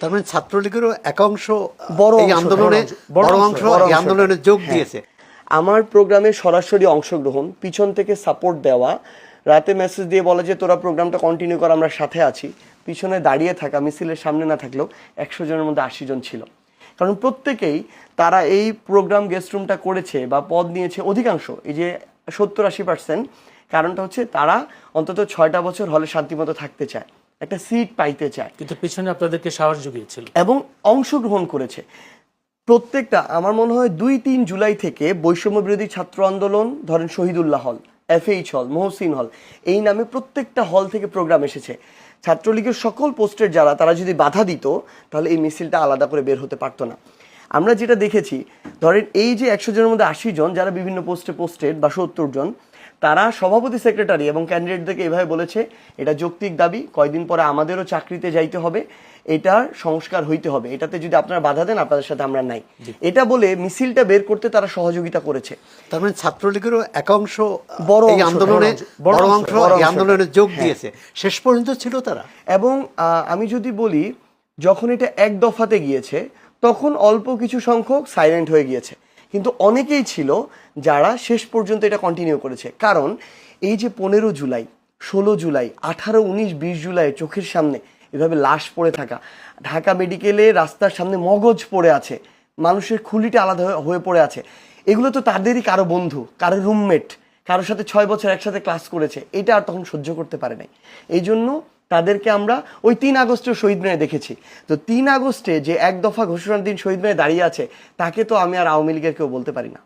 তার মানে ছাত্রলীগেরও একাংশ বড় এই আন্দোলনে বড় অংশ এই আন্দোলনে যোগ দিয়েছে। আমার প্রোগ্রামে সরাসরি অংশগ্রহণ, পিছন থেকে সাপোর্ট দেওয়া, রাতে মেসেজ দিয়ে বলে যে তোরা প্রোগ্রামটা কন্টিনিউ কর, আমরা সাথে আছি, পিছনে দাঁড়িয়ে থাকা, মিছিলের সামনে না থাকলেও 100 জনের মধ্যে 80 জন ছিল। কারণ প্রত্যেকেই তারা এই প্রোগ্রাম গেস্ট রুমটা করেছে বা পদ নিয়েছে, অধিকাংশ এই যে 70-80%, কারণটা হচ্ছে তারা অন্তত 6টা বছর হলে শান্তিমতো থাকতে চায়, একটা সিট পাইতে চায়, কিন্তু পিছনে আপনাদেরকে সাহস জুগিয়েছিল এবং অংশগ্রহণ করেছে প্রত্যেকটা। আমার মনে হয় 2-3 জুলাই থেকে বৈষম্য বিরোধী ছাত্র আন্দোলন, ধরেন শহীদুল্লাহ হল, FH হল, মহসিন হল, এই নামে প্রত্যেকটা হল থেকে প্রোগ্রাম এসেছে। ছাত্রলীগের সকল পোস্টের যারা, তারা যদি বাধা দিত তাহলে এই মিছিলটা আলাদা করে বের হতে পারতো না। আমরা যেটা দেখেছি, ধরেন এই যে 100 জনের মধ্যে 80 জন যারা বিভিন্ন পোস্টে পোস্টেড বা 70 জন, তারা সভাপতি, সেক্রেটারি এবং ক্যান্ডিডেটদেরকে এভাবে বলেছে এটা যৌক্তিক দাবি, কয়দিন পরে আমাদেরও চাকরিতে যাইতে হবে, এটার সংস্কার হইতে হবে, এটাতে যদি আপনারা বাধা দেন আপনাদের সাথে আমরা নাই, এটা বলে মিছিলটা বের করতে তারা সহযোগিতা করেছে। তার মানে ছাত্রলীগেরও একাংশ বড় এই আন্দোলনে বড় অংশ এই আন্দোলনে যোগ দিয়েছে, শেষ পর্যন্ত ছিল তারা। এবং আমি যদি বলি, যখন এটা এক দফাতে গিয়েছে তখন অল্প কিছু সংখ্যক সাইলেন্ট হয়ে গিয়েছে, কিন্তু অনেকেই ছিল যারা শেষ পর্যন্ত এটা কন্টিনিউ করেছে। কারণ এই যে 15 জুলাই, 16 জুলাই, 18, 19, 20 জুলাই চোখের সামনে এভাবে লাশ পড়ে থাকা, ঢাকা মেডিকেলে রাস্তার সামনে মগজ পড়ে আছে, মানুষের খুলিটা আলাদা হয়ে পড়ে আছে, এগুলো তো তাদেরই কারো বন্ধু, কারো রুমমেট, কারোর সাথে 6 বছর একসাথে ক্লাস করেছে, এটা আর তখন সহ্য করতে পারে নাই। এই জন্য তাদেরকে আমরা ওই 3 আগস্টের শহীদ মিনারে দেখেছি। তো 3 আগস্টে যে এক দফা ঘোষণার দিন শহীদ মিনারে দাঁড়িয়ে আছে, তাকে তো আমি আর আওয়ামী লীগের কেউ বলতে পারি না।